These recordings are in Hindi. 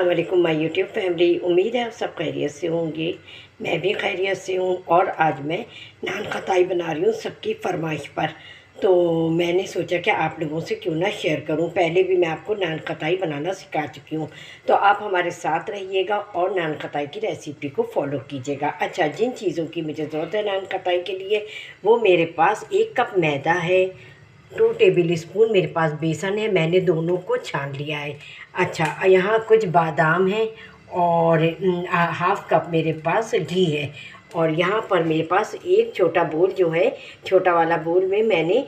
अस्सलाम वालेकुम माय यूट्यूब फैमिली। उम्मीद है आप सब खैरियत से होंगे। मैं भी खैरियत से हूँ। और आज मैं नान खताई बना रही हूँ सबकी फरमाइश पर। तो मैंने सोचा कि आप लोगों से क्यों ना शेयर करूँ। पहले भी मैं आपको नान खताई बनाना सिखा चुकी हूँ, तो आप हमारे साथ रहिएगा और नान खताई की रेसिपी को फॉलो कीजिएगा। अच्छा, जिन चीज़ों की मुझे ज़रूरत है नान खताई के लिए, वो मेरे पास 1 कप मैदा है, 2 टेबल स्पून मेरे पास बेसन है, मैंने दोनों को छान लिया है। अच्छा, यहाँ कुछ बादाम है और हाफ कप मेरे पास घी है। और यहाँ पर मेरे पास एक छोटा बोल जो है, छोटा वाला बोल में मैंने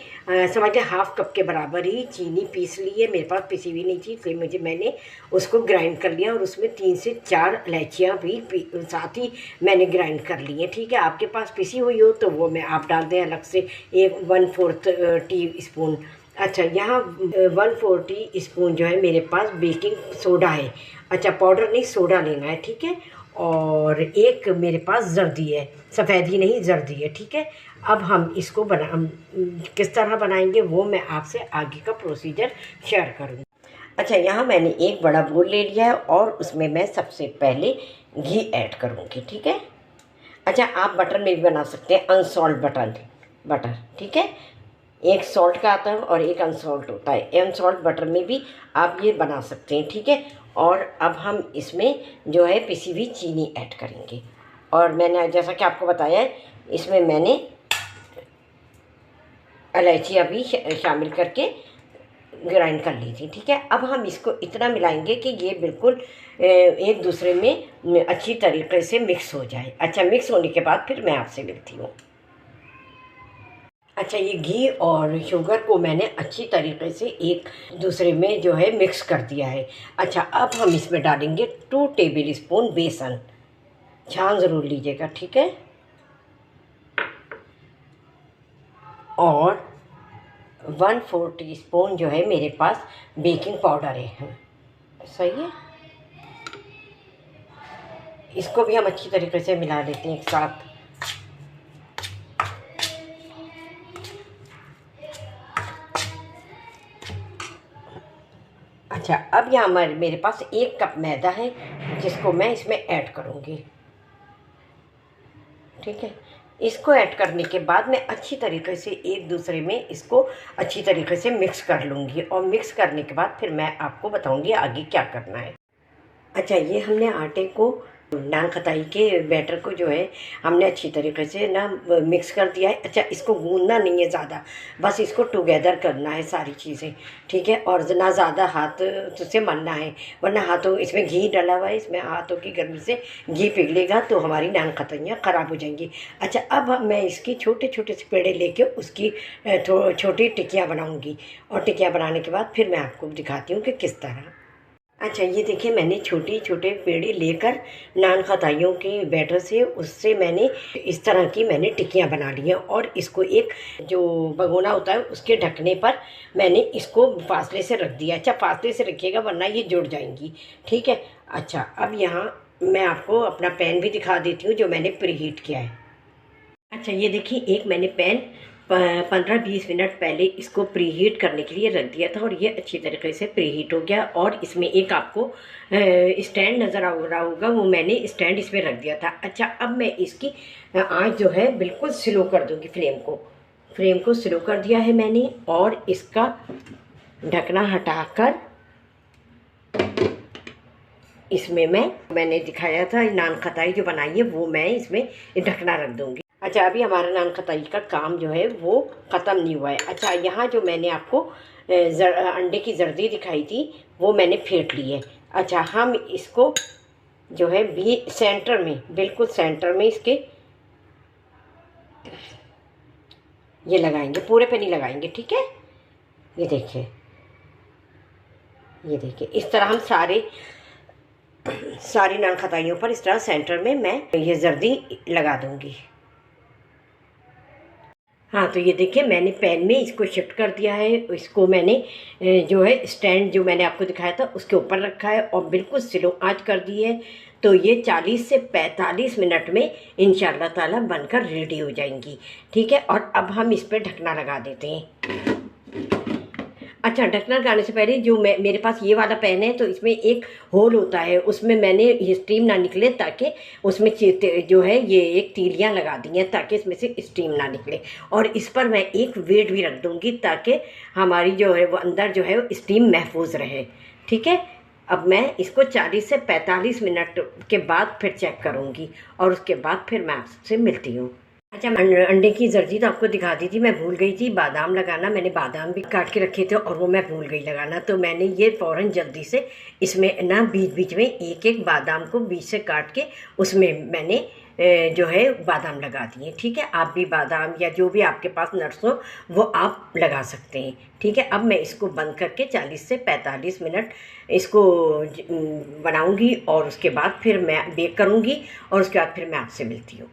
समझ हाफ कप के बराबर ही चीनी पीस ली है। मेरे पास पिसी हुई नहीं थी, इसलिए मैंने उसको ग्राइंड कर लिया और उसमें 3 से 4 इलायचियाँ भी साथ ही मैंने ग्राइंड कर ली हैं। ठीक है, आपके पास पिसी हुई हो तो वो मैं आप डाल दें अलग से 1/4 टी स्पून। अच्छा, यहाँ 1/4 टी स्पून जो है मेरे पास बेकिंग सोडा है। अच्छा, पाउडर नहीं, सोडा लेना है, ठीक है। और एक मेरे पास जर्दी है, सफ़ेदी नहीं जर्दी है, ठीक है। अब हम इसको किस तरह बनाएंगे वो मैं आपसे आगे का प्रोसीजर शेयर करूँगी। अच्छा, यहाँ मैंने एक बड़ा बोल ले लिया है और उसमें मैं सबसे पहले घी ऐड करूँगी, ठीक है। अच्छा, आप बटर में भी बना सकते हैं, अनसॉल्ट बटर, ठीक है। एक सॉल्ट का आता है और एक अनसॉल्ट होता है। अनसॉल्ट बटर में भी आप ये बना सकते हैं, ठीक है। और अब हम इसमें जो है पिसी हुई चीनी ऐड करेंगे। और मैंने जैसा कि आपको बताया है, इसमें मैंने इलायचियाँ भी शामिल करके ग्राइंड कर ली थी, ठीक है। अब हम इसको इतना मिलाएंगे कि ये बिल्कुल एक दूसरे में अच्छी तरीके से मिक्स हो जाए। अच्छा, मिक्स होने के बाद फिर मैं आपसे मिलती हूँ। अच्छा, ये घी और शुगर को मैंने अच्छी तरीके से एक दूसरे में जो है मिक्स कर दिया है। अच्छा, अब हम इसमें डालेंगे 2 टेबल स्पून बेसन। छान ज़रूर लीजिएगा, ठीक है। और 1/4 टीस्पून जो है मेरे पास बेकिंग पाउडर है, सही है। इसको भी हम अच्छी तरीके से मिला लेते हैं एक साथ। अच्छा, अब यहाँ मेरे पास 1 कप मैदा है जिसको मैं इसमें ऐड करूँगी, ठीक है। इसको ऐड करने के बाद मैं अच्छी तरीके से एक दूसरे में इसको अच्छी तरीके से मिक्स कर लूँगी। और मिक्स करने के बाद फिर मैं आपको बताऊँगी आगे क्या करना है। अच्छा, ये हमने आटे को, नान खताई के बैटर को जो है हमने अच्छी तरीके से ना मिक्स कर दिया है। अच्छा, इसको गूंदना नहीं है ज़्यादा, बस इसको टुगेदर करना है सारी चीज़ें, ठीक है। और ना ज़्यादा हाथ से मलना है, वरना हाथों, इसमें घी डला हुआ है, इसमें हाथों की गर्मी से घी पिघलेगा तो हमारी नान खताइयाँ ख़राब हो जाएंगी। अच्छा, अब मैं इसकी छोटे छोटे से पेड़े लेके उसकी छोटी टिक्कियाँ बनाऊँगी। और टिक्कियाँ बनाने के बाद फिर मैं आपको दिखाती हूँ कि किस तरह। अच्छा, ये देखिए, मैंने छोटे छोटे पेड़े लेकर नान खताइयों के बैटर से उससे मैंने इस तरह की मैंने टिक्कियाँ बना ली हैं। और इसको एक जो भगोना होता है उसके ढकने पर मैंने इसको फासले से रख दिया। अच्छा, फासले से रखिएगा वरना ये जुड़ जाएंगी, ठीक है। अच्छा, अब यहाँ मैं आपको अपना पैन भी दिखा देती हूँ जो मैंने प्रीहीट किया है। अच्छा, ये देखिए, एक मैंने पैन 15-20 मिनट पहले इसको प्रीहीट करने के लिए रख दिया था और ये अच्छी तरीके से प्रीहीट हो गया। और इसमें एक आपको स्टैंड नज़र आ रहा होगा, वो मैंने स्टैंड इसमें रख दिया था। अच्छा, अब मैं इसकी आँच जो है बिल्कुल स्लो कर दूँगी। फ्लेम को स्लो कर दिया है मैंने। और इसका ढकना हटाकर इसमें मैंने दिखाया था नान खताई जो बनाई है वो मैं इसमें ढकना रख दूँगी। अच्छा, अभी हमारा नान खताई का काम जो है वो ख़त्म नहीं हुआ है। अच्छा, यहाँ जो मैंने आपको अंडे की जर्दी दिखाई थी वो मैंने फेंट ली है। अच्छा, हम इसको जो है सेंटर में, बिल्कुल सेंटर में इसके ये लगाएंगे, पूरे पे नहीं लगाएंगे, ठीक है। ये देखिए, इस तरह हम सारी नान खताइयों पर इस तरह सेंटर में मैं ये जर्दी लगा दूँगी। हाँ, तो ये देखिए, मैंने पैन में इसको शिफ्ट कर दिया है। इसको मैंने जो है स्टैंड जो मैंने आपको दिखाया था उसके ऊपर रखा है और बिल्कुल स्लो आंच कर दी है। तो ये 40 से 45 मिनट में इंशाल्लाह ताला बनकर रेडी हो जाएंगी, ठीक है। और अब हम इस पर ढकना लगा देते हैं। अच्छा, ढक्कन लगाने से पहले जो मेरे पास ये वाला पैन है, तो इसमें एक होल होता है, उसमें मैंने ये स्टीम ना निकले, ताकि उसमें जो है ये एक तीलियां लगा दी हैं ताकि इसमें से स्टीम ना निकले। और इस पर मैं एक वेट भी रख दूंगी ताकि हमारी जो है वो अंदर जो है वो स्टीम महफूज रहे। ठीक है, अब मैं इसको 40 से 45 मिनट के बाद फिर चेक करूँगी और उसके बाद फिर मैं आपसे मिलती हूँ। अच्छा, मैं अंडे की जर्दी तो आपको दिखा दी थी, मैं भूल गई थी बादाम लगाना। मैंने बादाम भी काट के रखे थे और वो मैं भूल गई लगाना, तो मैंने ये फ़ौरन जल्दी से इसमें ना बीच बीच में एक एक बादाम को बीच से काट के उसमें मैंने जो है बादाम लगा दिए। ठीक है, आप भी बादाम या जो भी आपके पास नट्स हो वो आप लगा सकते हैं। ठीक है, अब मैं इसको बंद करके 40 से 45 मिनट इसको बनाऊंगी और उसके बाद फिर मैं बेक करूंगी और उसके बाद फिर मैं आपसे मिलती हूँ।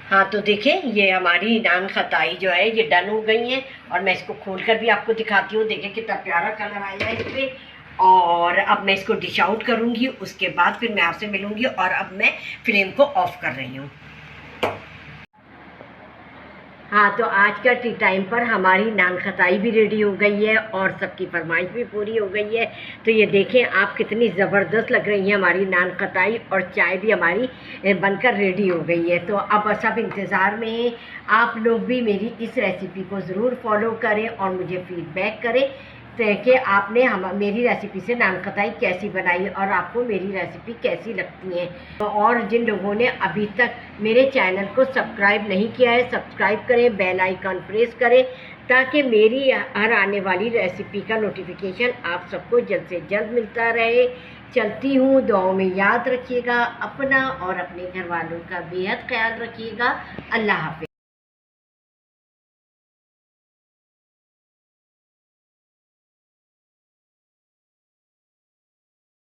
हाँ, तो देखिए ये हमारी नान खताई जो है ये डन हो गई है और मैं इसको खोल कर भी आपको दिखाती हूँ। देखिए कितना प्यारा कलर आया है इस पर। और अब मैं इसको डिश आउट करूँगी, उसके बाद फिर मैं आपसे मिलूँगी। और अब मैं फ्लेम को ऑफ कर रही हूँ। हाँ, तो आज का टी टाइम पर हमारी नान खताई भी रेडी हो गई है और सबकी फरमाइश भी पूरी हो गई है। तो ये देखें आप, कितनी ज़बरदस्त लग रही है हमारी नान खताई, और चाय भी हमारी बनकर रेडी हो गई है। तो अब सब इंतज़ार में हैं, आप लोग भी मेरी इस रेसिपी को ज़रूर फॉलो करें और मुझे फीडबैक करें कि आपने मेरी रेसिपी से नान खताई कैसी बनाई और आपको मेरी रेसिपी कैसी लगती है। और जिन लोगों ने अभी तक मेरे चैनल को सब्सक्राइब नहीं किया है, सब्सक्राइब करें, बेल आइकन प्रेस करें ताकि मेरी हर आने वाली रेसिपी का नोटिफिकेशन आप सबको जल्द से जल्द मिलता रहे। चलती हूँ, दुआओं में याद रखिएगा अपना और अपने घर वालों का बेहद ख्याल रखिएगा। अल्लाह हाफ़िज़।